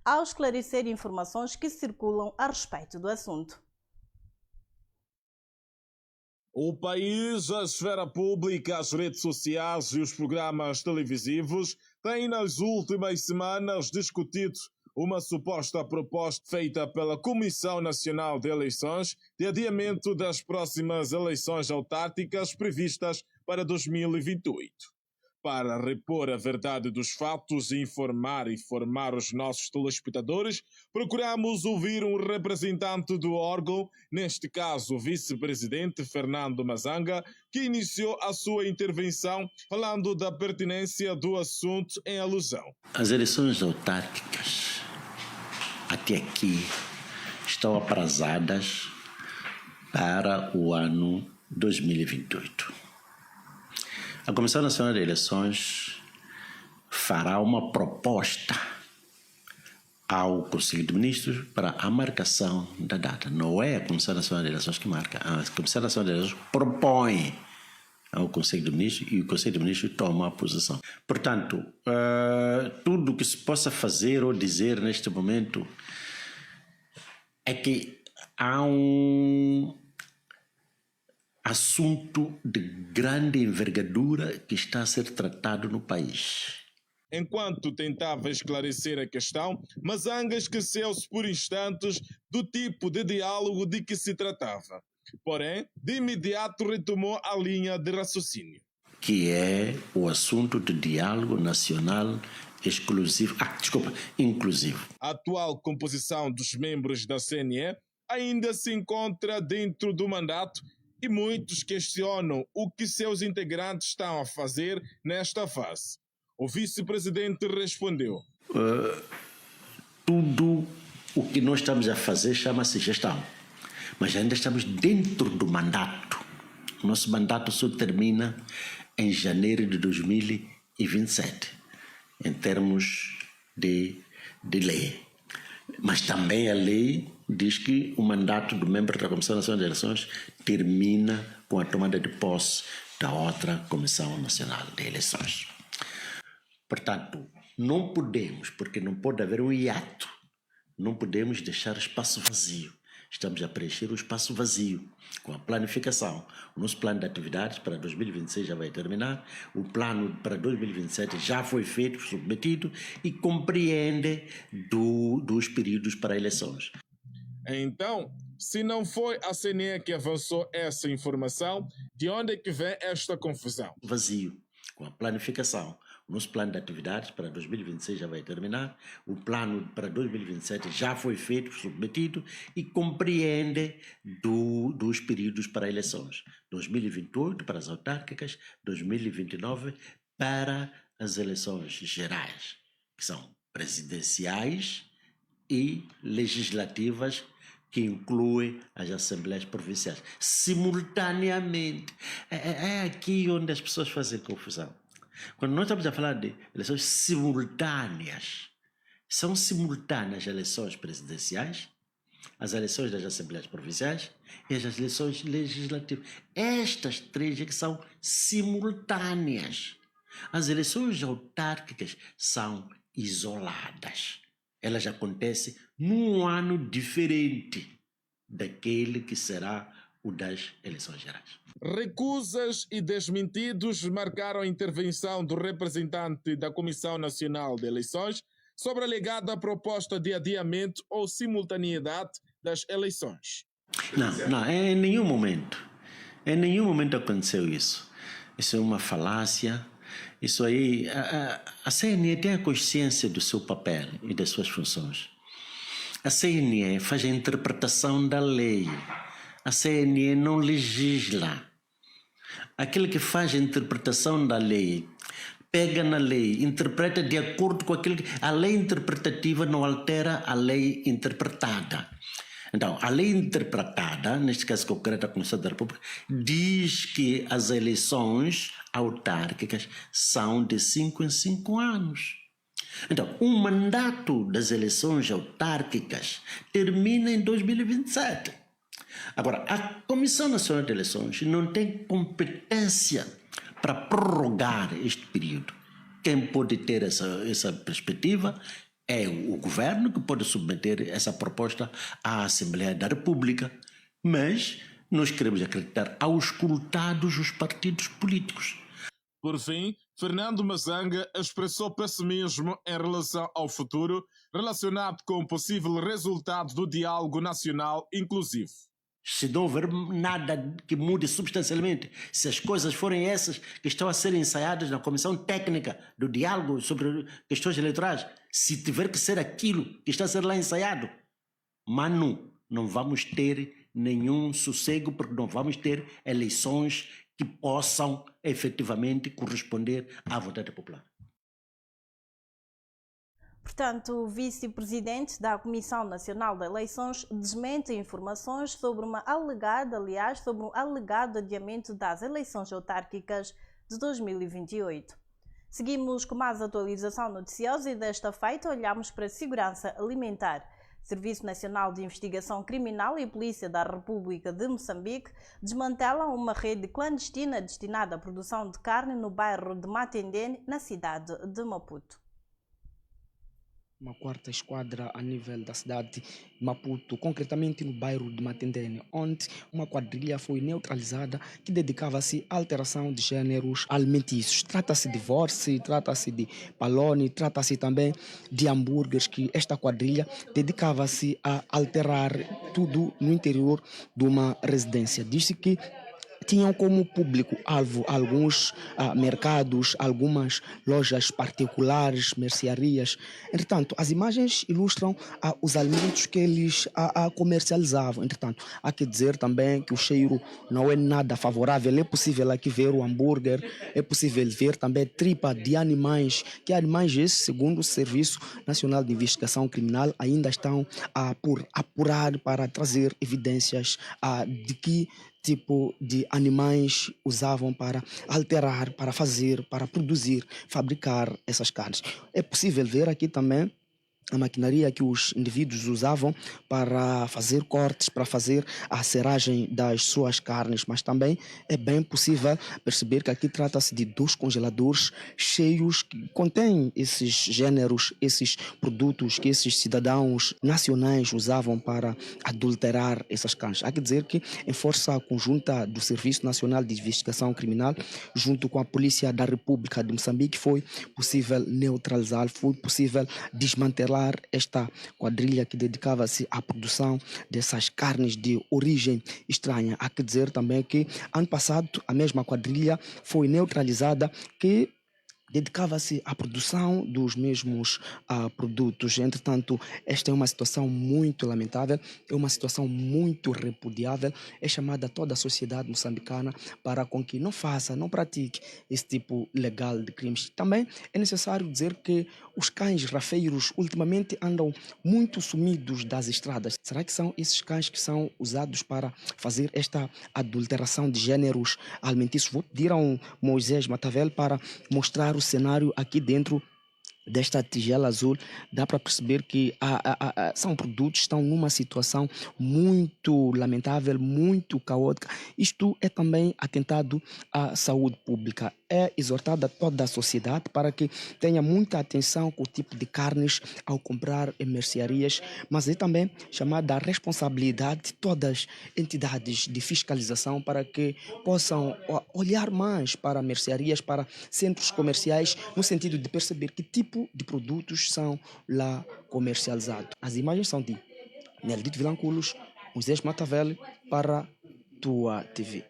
ao esclarecer informações que circulam a respeito do assunto. O país, a esfera pública, as redes sociais e os programas televisivos têm nas últimas semanas discutido uma suposta proposta feita pela Comissão Nacional de Eleições de adiamento das próximas eleições autárquicas previstas para 2028. Para repor a verdade dos fatos e informar os nossos telespectadores, procuramos ouvir um representante do órgão, neste caso o vice-presidente Fernando Mazanga, que iniciou a sua intervenção falando da pertinência do assunto em alusão. As eleições autárquicas, até aqui, estão aprazadas para o ano 2028. A Comissão Nacional de Eleições fará uma proposta ao Conselho de Ministros para a marcação da data. Não é a Comissão Nacional de Eleições que marca, a Comissão Nacional de Eleições propõe ao Conselho de Ministros e o Conselho de Ministros toma a posição. Portanto, tudo o que se possa fazer ou dizer neste momento é que há um assunto de grande envergadura que está a ser tratado no país. Enquanto tentava esclarecer a questão, Mazanga esqueceu-se por instantes do tipo de diálogo de que se tratava. Porém, de imediato retomou a linha de raciocínio. Que é o assunto de diálogo nacional inclusivo. A atual composição dos membros da CNE ainda se encontra dentro do mandato e muitos questionam o que seus integrantes estão a fazer nesta fase. O vice-presidente respondeu: tudo o que nós estamos a fazer chama-se gestão, mas ainda estamos dentro do mandato. O nosso mandato só termina em janeiro de 2027, em termos de lei. Mas também a lei diz que o mandato do membro da Comissão Nacional de Eleições termina com a tomada de posse da outra Comissão Nacional de Eleições. Portanto, não podemos, porque não pode haver um hiato, não podemos deixar espaço vazio. Estamos a preencher o espaço vazio com a planificação. O nosso plano de atividades para 2026 já vai terminar, o plano para 2027 já foi feito, submetido e compreende dos períodos para eleições. Então, se não foi a CNE que avançou essa informação, de onde é que vem esta confusão? Vazio, com a planificação. O nosso plano de atividades para 2026 já vai terminar, o plano para 2027 já foi feito, submetido e compreende dos períodos para eleições. 2028 para as autárquicas, 2029 para as eleições gerais, que são presidenciais e legislativas, que inclui as assembleias provinciais, simultaneamente. É aqui onde as pessoas fazem confusão. Quando nós estamos a falar de eleições simultâneas, são simultâneas as eleições presidenciais, as eleições das assembleias provinciais e as eleições legislativas. Estas três é que são simultâneas. As eleições autárquicas são isoladas. Elas acontecem num ano diferente daquele que será o das eleições gerais. Recusas e desmentidos marcaram a intervenção do representante da Comissão Nacional de Eleições sobre a alegada proposta de adiamento ou simultaneidade das eleições. Não, em nenhum momento aconteceu isso. Isso é uma falácia. Isso aí, a CNE tem a consciência do seu papel e das suas funções. A CNE faz a interpretação da lei. A CNE não legisla. Aquele que faz a interpretação da lei, pega na lei, interpreta de acordo com aquilo que... A lei interpretativa não altera a lei interpretada. Então, a lei interpretada, neste caso concreto da Constituição da República, diz que as eleições autárquicas são de 5 em 5 anos. Então, o mandato das eleições autárquicas termina em 2027. Agora, a Comissão Nacional de Eleições não tem competência para prorrogar este período. Quem pode ter essa perspectiva É o governo que pode submeter essa proposta à Assembleia da República, mas nós queremos acreditar aos escrutados os partidos políticos. Por fim, Fernando Mazanga expressou pessimismo em relação ao futuro, relacionado com o possível resultado do diálogo nacional inclusivo. Se não houver nada que mude substancialmente, se as coisas forem essas que estão a ser ensaiadas na Comissão Técnica do Diálogo sobre questões eleitorais, se tiver que ser aquilo que está a ser lá ensaiado, mano, não vamos ter nenhum sossego, porque não vamos ter eleições que possam efetivamente corresponder à vontade popular. Portanto, o vice-presidente da Comissão Nacional de Eleições desmente informações sobre um alegado adiamento das eleições autárquicas de 2028. Seguimos com mais atualização noticiosa e desta feita olhamos para a segurança alimentar. Serviço Nacional de Investigação Criminal e Polícia da República de Moçambique desmantelam uma rede clandestina destinada à produção de carne no bairro de Matendene, na cidade de Maputo. Uma quarta esquadra a nível da cidade de Maputo, concretamente no bairro de Matendene, onde uma quadrilha foi neutralizada que dedicava-se à alteração de gêneros alimentícios. Trata-se de vorce, trata-se de palone, trata-se também de hambúrgueres, que esta quadrilha dedicava-se a alterar tudo no interior de uma residência. Diz-se que tinham como público-alvo alguns mercados, algumas lojas particulares, mercearias. Entretanto, as imagens ilustram os alimentos que eles comercializavam. Entretanto, há que dizer também que o cheiro não é nada favorável. É possível aqui ver o hambúrguer, é possível ver também tripa de animais, que animais esses, segundo o Serviço Nacional de Investigação Criminal, ainda estão por apurar para trazer evidências de que tipo de animais usavam para alterar, para fazer, para produzir, fabricar essas carnes. É possível ver aqui também a maquinaria que os indivíduos usavam para fazer cortes, para fazer a serragem das suas carnes, mas também é bem possível perceber que aqui trata-se de 2 congeladores cheios que contêm esses gêneros, esses produtos que esses cidadãos nacionais usavam para adulterar essas carnes. Há que dizer que em força conjunta do Serviço Nacional de Investigação Criminal, junto com a Polícia da República de Moçambique, foi possível neutralizar, foi possível desmantelar esta quadrilha que dedicava-se à produção dessas carnes de origem estranha. Há que dizer também que ano passado a mesma quadrilha foi neutralizada, que dedicava-se à produção dos mesmos produtos. Entretanto, esta é uma situação muito lamentável, é uma situação muito repudiável. É chamada toda a sociedade moçambicana para com que não faça, não pratique esse tipo legal de crimes. Também é necessário dizer que os cães rafeiros ultimamente andam muito sumidos das estradas. Será que são esses cães que são usados para fazer esta adulteração de gêneros alimentícios? Vou pedir ao Moisés Matavel para mostrar o cenário aqui dentro desta tigela azul. Dá para perceber que são produtos que estão numa situação muito lamentável, muito caótica. Isto é também atentado à saúde pública. É exortada toda a sociedade para que tenha muita atenção com o tipo de carnes ao comprar em mercearias, mas é também chamada a responsabilidade de todas as entidades de fiscalização para que possam olhar mais para mercearias, para centros comerciais, no sentido de perceber que tipo de produtos são lá comercializados. As imagens são de Neldito Vilanculos, Moisés Matavel, para Tua TV.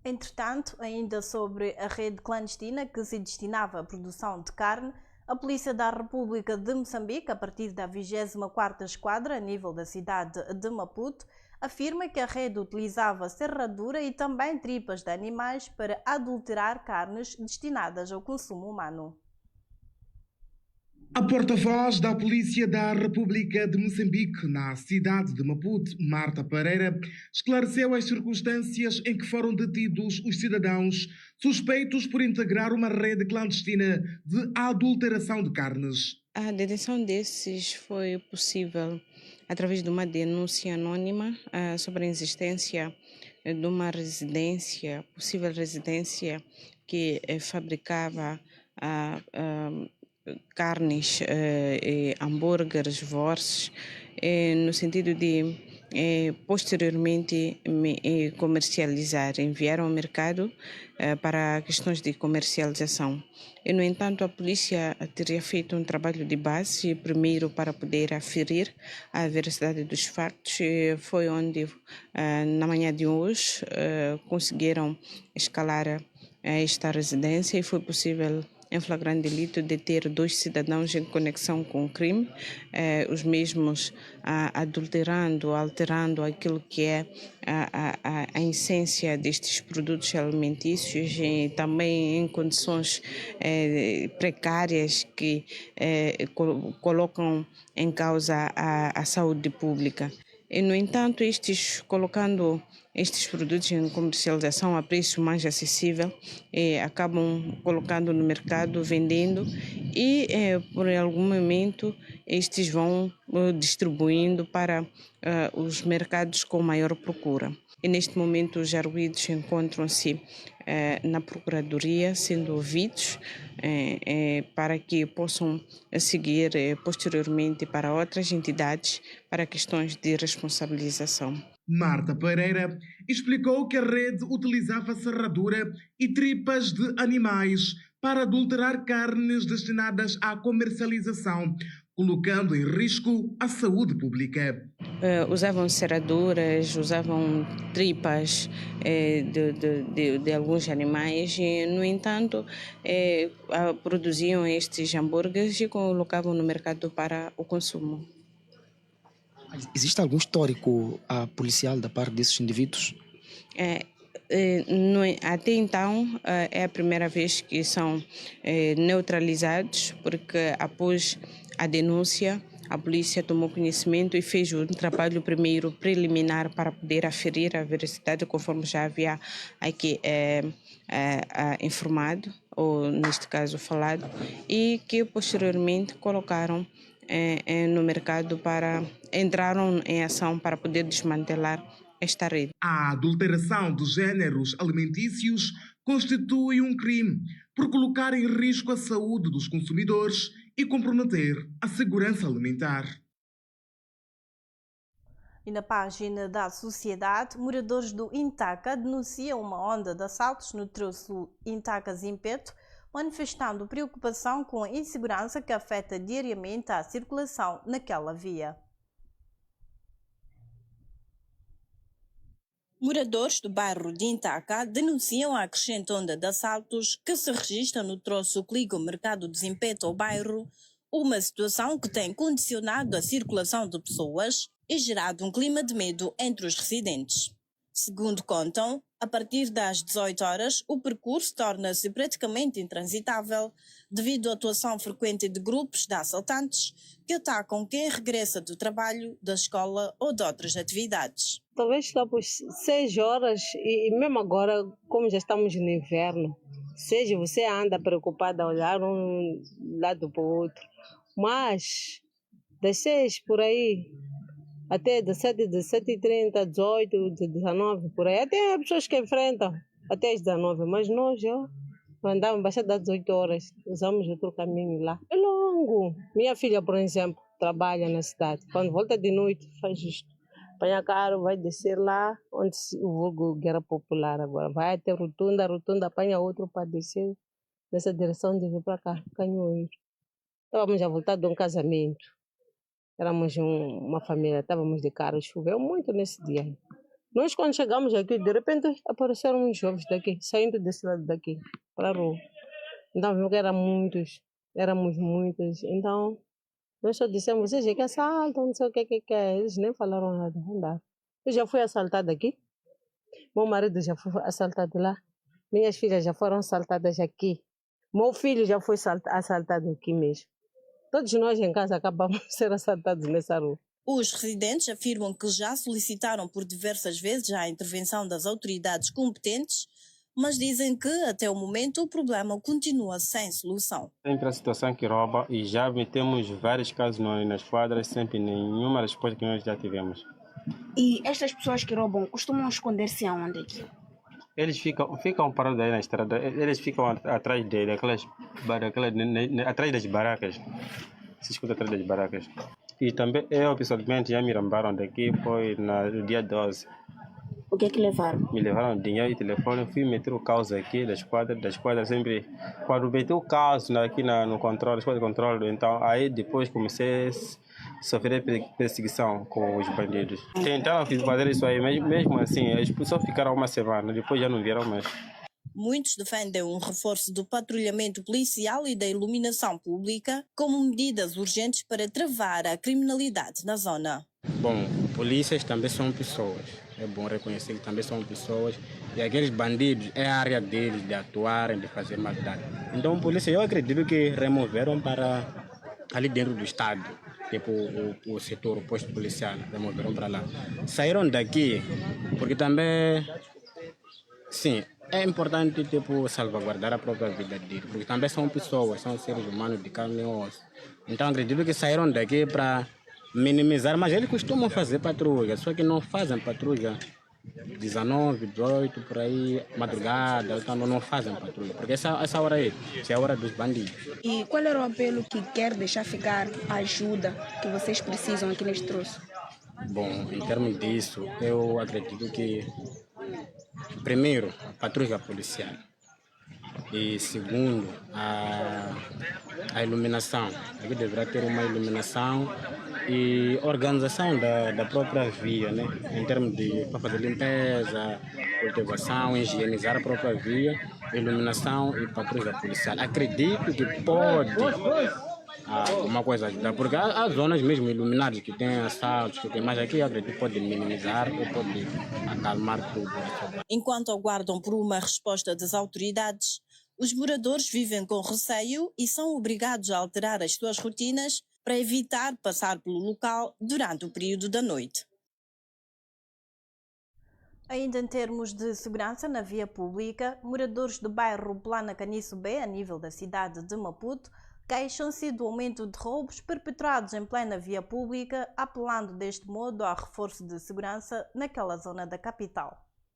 Entretanto, ainda sobre a rede clandestina que se destinava à produção de carne, a Polícia da República de Moçambique, a partir da 24ª Esquadra, a nível da cidade de Maputo, afirma que a rede utilizava serradura e também tripas de animais para adulterar carnes destinadas ao consumo humano. A porta-voz da Polícia da República de Moçambique, na cidade de Maputo, Marta Pereira, esclareceu as circunstâncias em que foram detidos os cidadãos suspeitos por integrar uma rede clandestina de adulteração de carnes. A detenção desses foi possível através de uma denúncia anônima sobre a existência de uma residência, possível residência que fabricava carnes, hambúrgueres, wors, no sentido de posteriormente comercializar, enviar ao mercado para questões de comercialização. E, no entanto, a polícia teria feito um trabalho de base, primeiro para poder aferir a veracidade dos factos. Foi onde, na manhã de hoje, conseguiram escalar esta residência e foi possível, em flagrante delito, deter 2 cidadãos em conexão com o crime, os mesmos adulterando, alterando aquilo que é a essência destes produtos alimentícios e também em condições precárias que colocam em causa a saúde pública. E, no entanto, colocando estes produtos em comercialização a preço mais acessível, acabam colocando no mercado, vendendo e, por algum momento, estes vão distribuindo para os mercados com maior procura. E, neste momento, os arguidos encontram-se na Procuradoria, sendo ouvidos para que possam seguir posteriormente para outras entidades para questões de responsabilização. Marta Pereira explicou que a rede utilizava serradura e tripas de animais para adulterar carnes destinadas à comercialização, colocando em risco a saúde pública. Usavam serraduras, usavam tripas de alguns animais e, no entanto, produziam estes hambúrgueres e colocavam no mercado para o consumo. Existe algum histórico policial da parte desses indivíduos? Até então é a primeira vez que são neutralizados, porque após a denúncia a polícia tomou conhecimento e fez um trabalho primeiro preliminar para poder aferir a veracidade, conforme já havia aqui informado, ou neste caso falado, e que posteriormente colocaram no mercado entraram em ação para poder desmantelar esta rede. A adulteração de géneros alimentícios constitui um crime por colocar em risco a saúde dos consumidores e comprometer a segurança alimentar. E na página da Sociedade, moradores do Intaca denunciam uma onda de assaltos no troço Intaca-Zimpeto, manifestando preocupação com a insegurança que afeta diariamente a circulação naquela via. Moradores do bairro de Intaca denunciam a crescente onda de assaltos que se registra no troço que liga o mercado de Zimpeto ao bairro, uma situação que tem condicionado a circulação de pessoas e gerado um clima de medo entre os residentes. Segundo contam, a partir das 18 horas, o percurso torna-se praticamente intransitável devido à atuação frequente de grupos de assaltantes que atacam quem regressa do trabalho, da escola ou de outras atividades. Talvez lá por 6 horas e mesmo agora, como já estamos no inverno, seja você anda preocupada a olhar um lado para o outro, mas das 6 por aí até 17, 17h30, 18, 19, por aí. Até pessoas que enfrentam até as 19, mas nós já andamos bastante das 18 horas, usamos outro caminho lá. É longo. Minha filha, por exemplo, trabalha na cidade. Quando volta de noite, faz isto. Apanha carro, vai descer lá, onde o vulgo Guerra Popular agora. Vai até Rotunda, apanha outro para descer nessa direção de vir para cá, Canhoeiro. Estávamos a voltar de um casamento. Éramos uma família, estávamos de carro, choveu muito nesse dia. Nós, quando chegamos aqui, de repente apareceram uns jovens daqui, saindo desse lado daqui, para a rua. Então, viu que éramos muitos. Então, nós só dissemos, vocês que assaltam, não sei o que é. Eles nem falaram nada, andaram. Eu já fui assaltada aqui, meu marido já foi assaltado lá, minhas filhas já foram assaltadas aqui, meu filho já foi assaltado aqui mesmo. Todos nós em casa acabamos de ser assaltados nessa rua. Os residentes afirmam que já solicitaram por diversas vezes a intervenção das autoridades competentes, mas dizem que até o momento o problema continua sem solução. Sempre a situação que rouba e já temos vários casos nas quadras, sempre nenhuma resposta que nós já tivemos. E estas pessoas que roubam costumam esconder-se aonde aqui? Eles ficam parados aí na estrada, eles ficam atrás dele, atrás das barracas. Se escuta atrás das barracas. E também eu pessoalmente já me lembraram daqui, foi no dia 12. O que é que levaram? Me levaram dinheiro e telefone, fui meter o caos aqui da esquadra sempre. Quando meti o caos aqui no controle, esquadra de controle, então aí depois comecei a sofrer perseguição com os bandidos. Tentaram fazer isso aí, mas mesmo assim, eles só ficaram uma semana, depois já não vieram mais. Muitos defendem um reforço do patrulhamento policial e da iluminação pública como medidas urgentes para travar a criminalidade na zona. Bom, polícias também são pessoas. É bom reconhecer que também são pessoas. E aqueles bandidos, é a área deles de atuarem, de fazer maldade. Então, polícia, eu acredito que removeram para ali dentro do estado. Tipo o setor, o posto policial, removeram para lá. Saíram daqui, porque também, sim, é importante tipo, salvaguardar a própria vida deles, porque também são pessoas, são seres humanos de carne e osso. Então acredito que saíram daqui para minimizar, mas eles costumam fazer patrulha, só que não fazem patrulha 19, 18, por aí, madrugada, então não fazem patrulha, porque essa hora aí, é a hora dos bandidos. E qual era o apelo que quer deixar ficar a ajuda que vocês precisam aqui neste troço? Bom, em termos disso, eu acredito que, primeiro, a patrulha policial. E segundo, a iluminação. Aqui deverá ter uma iluminação e organização da própria via, né? Em termos de para fazer limpeza, cultivação, higienizar a própria via, iluminação e patrulha policial. Acredito que pode uma coisa ajudar, porque há zonas mesmo iluminadas que têm assaltos, que tem, mas aqui acredito que pode minimizar ou pode acalmar tudo. Enquanto aguardam por uma resposta das autoridades, os moradores vivem com receio e são obrigados a alterar as suas rotinas para evitar passar pelo local durante o período da noite. Ainda em termos de segurança na via pública, moradores do bairro Plana Caniço B, a nível da cidade de Maputo, queixam-se do aumento de roubos perpetrados em plena via pública, apelando deste modo ao reforço de segurança naquela zona da capital.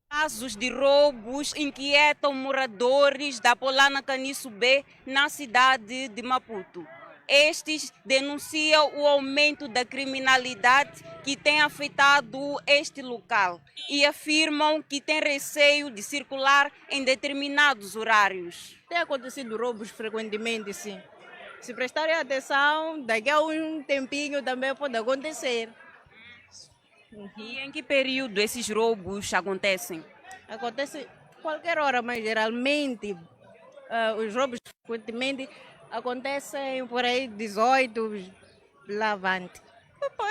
Casos de roubos inquietam moradores da Plana Caniço B na cidade de Maputo. Estes denunciam o aumento da criminalidade que tem afetado este local e afirmam que têm receio de circular em determinados horários. Tem acontecido roubos frequentemente, sim. Se prestarem atenção, daqui a um tempinho também pode acontecer. E em que período esses roubos acontecem? Acontece qualquer hora, mas geralmente os roubos frequentemente acontecem por aí 18 lá avante.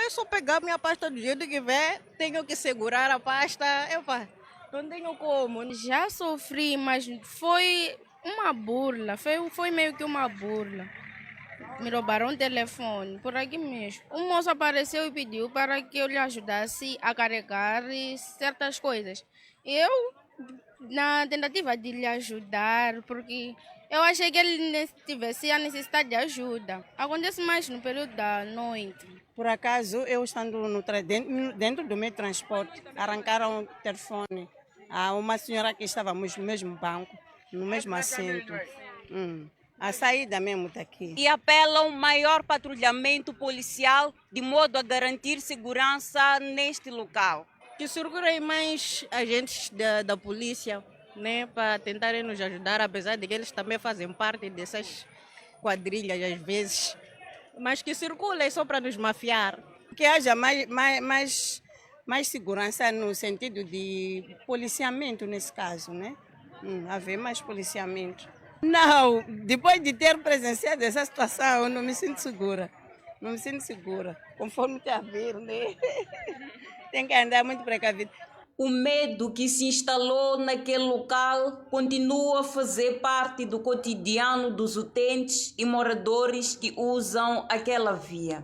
É só pegar minha pasta do jeito que vê, tenho que segurar a pasta, não tenho como. Já sofri, mas foi uma burla, foi meio que uma burla. Me roubaram o telefone, por aqui mesmo. Um moço apareceu e pediu para que eu lhe ajudasse a carregar certas coisas. Eu, na tentativa de lhe ajudar, porque eu achei que ele tivesse a necessidade de ajuda. Acontece mais no período da noite. Por acaso, eu estando dentro do meu transporte, arrancaram o telefone a uma senhora que estávamos no mesmo banco, no mesmo assento. A saída mesmo daqui. E apelam maior patrulhamento policial de modo a garantir segurança neste local. Que circulem mais agentes da polícia, né, para tentarem nos ajudar, apesar de que eles também fazem parte dessas quadrilhas às vezes, mas que circulem só para nos mafiar. Que haja mais segurança no sentido de policiamento nesse caso, né? Haver mais policiamento. Não, depois de ter presenciado essa situação, eu não me sinto segura. Não me sinto segura, conforme está a ver, né? Tem que andar muito precavido. O medo que se instalou naquele local continua a fazer parte do cotidiano dos utentes e moradores que usam aquela via.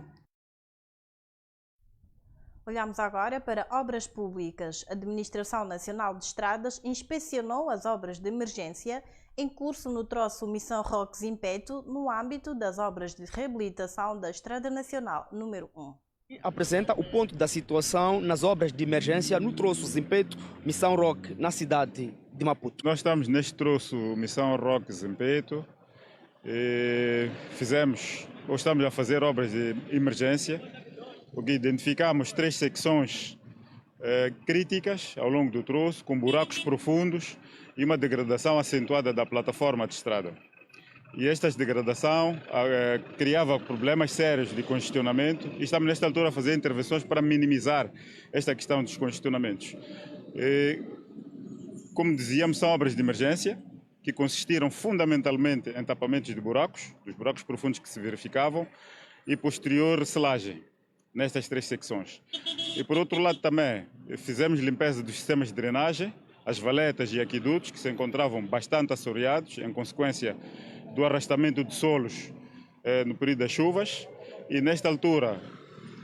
Olhamos agora para obras públicas. A Administração Nacional de Estradas inspecionou as obras de emergência em curso no troço Missão Roques Impeto, no âmbito das obras de reabilitação da Estrada Nacional número 1. Apresenta o ponto da situação nas obras de emergência no troço Zimpeto, Missão Roque, na cidade de Maputo. Nós estamos neste troço Missão Roque Zimpeto. Estamos a fazer obras de emergência, porque identificamos 3 secções críticas ao longo do troço, com buracos profundos e uma degradação acentuada da plataforma de estrada. E esta degradação criava problemas sérios de congestionamento e estamos nesta altura a fazer intervenções para minimizar esta questão dos congestionamentos. Como dizíamos, são obras de emergência que consistiram fundamentalmente em tapamentos de buracos, dos buracos profundos que se verificavam, e posterior selagem nestas 3 secções. E por outro lado também fizemos limpeza dos sistemas de drenagem, as valetas e aquedutos que se encontravam bastante assoreados em consequência do arrastamento de solos no período das chuvas. E nesta altura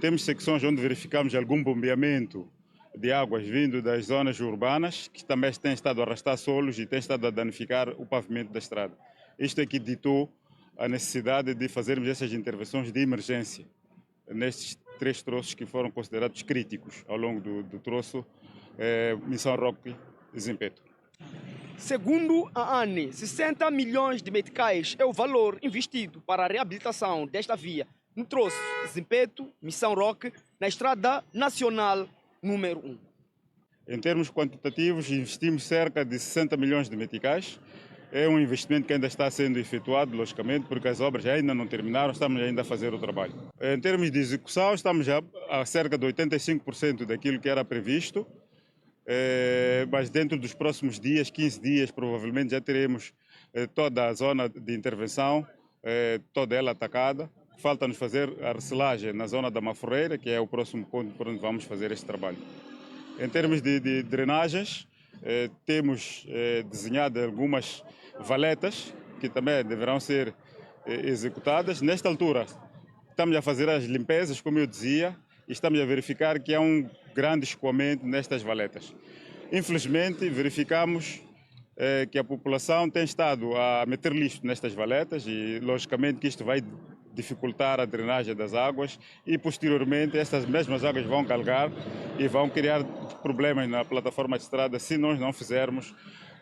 temos secções onde verificamos algum bombeamento de águas vindo das zonas urbanas, que também têm estado a arrastar solos e têm estado a danificar o pavimento da estrada. Isto é que ditou a necessidade de fazermos essas intervenções de emergência nestes 3 troços que foram considerados críticos ao longo do troço Missão Roque Zimpeto. Segundo a ANE, 60 milhões de meticais é o valor investido para a reabilitação desta via no troço Zimpeto, Missão Roque, na Estrada Nacional número 1. Em termos quantitativos, investimos cerca de 60 milhões de meticais. É um investimento que ainda está sendo efetuado, logicamente, porque as obras ainda não terminaram, estamos ainda a fazer o trabalho. Em termos de execução, estamos já a cerca de 85% daquilo que era previsto, mas dentro dos próximos dias, 15 dias, provavelmente já teremos toda a zona de intervenção, toda ela atacada. Falta-nos fazer a recelagem na zona da Maforreira, que é o próximo ponto por onde vamos fazer este trabalho. Em termos de drenagens, temos desenhado algumas valetas que também deverão ser executadas. Nesta altura, estamos a fazer as limpezas, como eu dizia, e estamos a verificar que há um grande escoamento nestas valetas. Infelizmente, verificamos que a população tem estado a meter lixo nestas valetas e, logicamente, que isto vai dificultar a drenagem das águas e, posteriormente, essas mesmas águas vão galgar e vão criar problemas na plataforma de estrada se nós não fizermos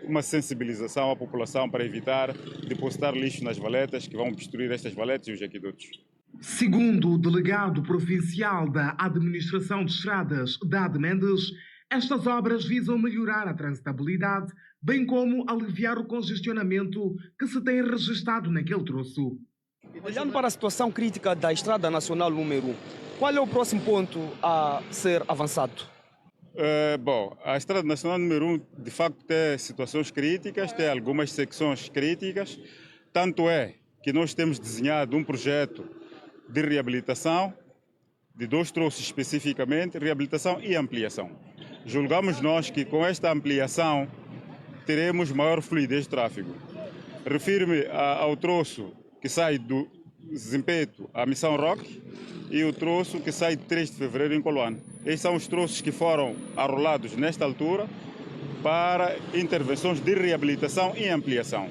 uma sensibilização à população para evitar depositar lixo nas valetas que vão obstruir estas valetas e os aquedutos. Segundo o delegado provincial da Administração de Estradas, Dade Mendes, estas obras visam melhorar a transitabilidade, bem como aliviar o congestionamento que se tem registrado naquele troço. Olhando para a situação crítica da Estrada Nacional número 1, qual é o próximo ponto a ser avançado? A Estrada Nacional número 1, de facto, tem situações críticas, tem algumas secções críticas. Tanto é que nós temos desenhado um projeto de reabilitação, de 2 troços especificamente, reabilitação e ampliação. Julgamos nós que com esta ampliação teremos maior fluidez de tráfego. Refiro-me ao troço que sai do Zimpeto à Missão Roque e o troço que sai de 3 de fevereiro em Coloane. Esses são os troços que foram arrolados nesta altura para intervenções de reabilitação e ampliação.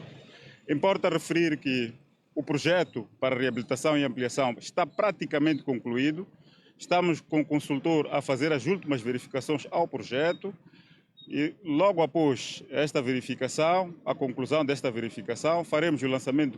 Importa referir que o projeto para reabilitação e ampliação está praticamente concluído. Estamos com o consultor a fazer as últimas verificações ao projeto e logo após esta verificação, a conclusão desta verificação, faremos o lançamento